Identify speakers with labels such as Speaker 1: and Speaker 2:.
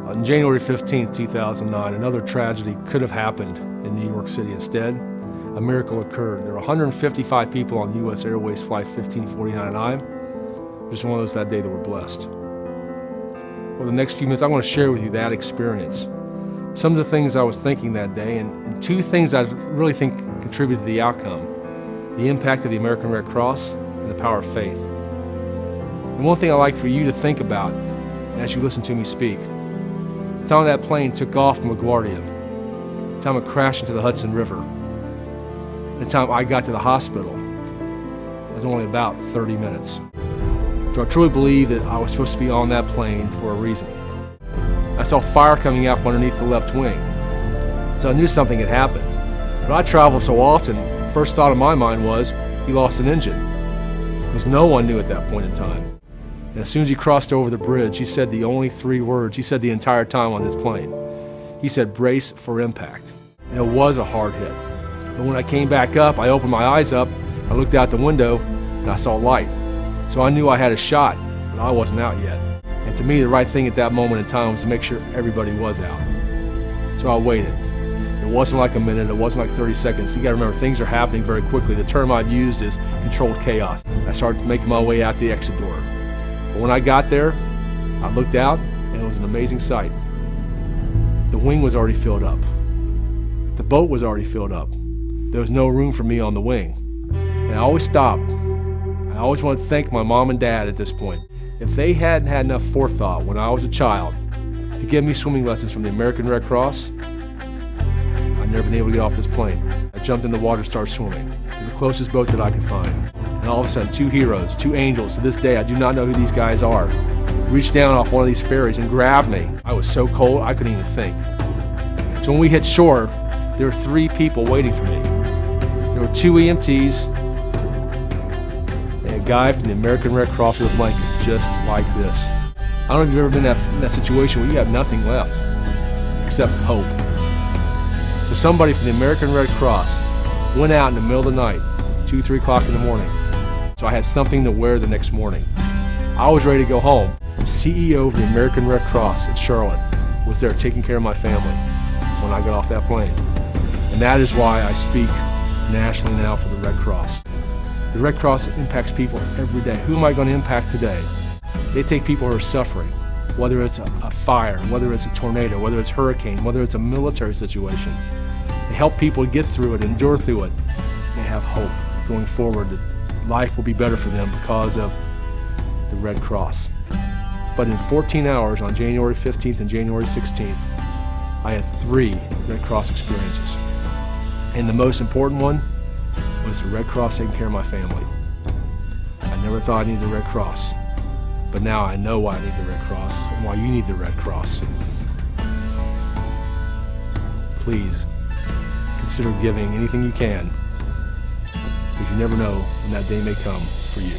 Speaker 1: On January 15th, 2009, another tragedy could have happened in New York City. Instead, a miracle occurred. There were 155 people on U.S. Airways Flight 1549I. Just one of those that day that were blessed. Well, the next few minutes, I want to share with you that experience. Some of the things I was thinking that day, and two things I really think contributed to the outcome: the impact of the American Red Cross and the power of faith. And one thing I'd like for you to think about as you listen to me speak: the time that plane took off from LaGuardia, the time it crashed into the Hudson River, the time I got to the hospital, it was only about 30 minutes. So I truly believe that I was supposed to be on that plane for a reason. I saw fire coming out from underneath the left wing, so I knew something had happened. But I travel so often, the first thought in my mind was, he lost an engine, because no one knew at that point in time. And as soon as he crossed over the bridge, he said the only 3 words he said the entire time on this plane. He said, "Brace for impact." And it was a hard hit. But when I came back up, I opened my eyes up, I looked out the window, and I saw light. So I knew I had a shot, but I wasn't out yet. And to me, the right thing at that moment in time was to make sure everybody was out. So I waited. It wasn't like a minute, it wasn't like 30 seconds. You gotta remember, things are happening very quickly. The term I've used is controlled chaos. I started making my way out the exit door. But when I got there, I looked out, and it was an amazing sight. The wing was already filled up. The boat was already filled up. There was no room for me on the wing. And I always stop. I always want to thank my mom and dad at this point. If they hadn't had enough forethought when I was a child to give me swimming lessons from the American Red Cross, I'd never been able to get off this plane. I jumped in the water, started swimming to the closest boat that I could find. And all of a sudden, 2 heroes, 2 angels, to this day I do not know who these guys are, reached down off one of these ferries and grabbed me. I was so cold I couldn't even think. So when we hit shore, there were 3 people waiting for me. There were 2 EMTs, and a guy from the American Red Cross with a blanket, just like this. I don't know if you've ever been in that situation where you have nothing left except hope. So somebody from the American Red Cross went out in the middle of the night, 2, 3 o'clock in the morning. So I had something to wear the next morning. I was ready to go home. The CEO of the American Red Cross in Charlotte was there taking care of my family when I got off that plane. And that is why I speak nationally now for the Red Cross. The Red Cross impacts people every day. Who am I going to impact today? They take people who are suffering, whether it's a fire, whether it's a tornado, whether it's a hurricane, whether it's a military situation. They help people get through it, endure through it. They have hope going forward that life will be better for them because of the Red Cross. But in 14 hours on January 15th and January 16th, I had 3 Red Cross experiences. And the most important one was the Red Cross taking care of my family. I never thought I needed the Red Cross, but now I know why I need the Red Cross and why you need the Red Cross. Please consider giving anything you can, because you never know when that day may come for you.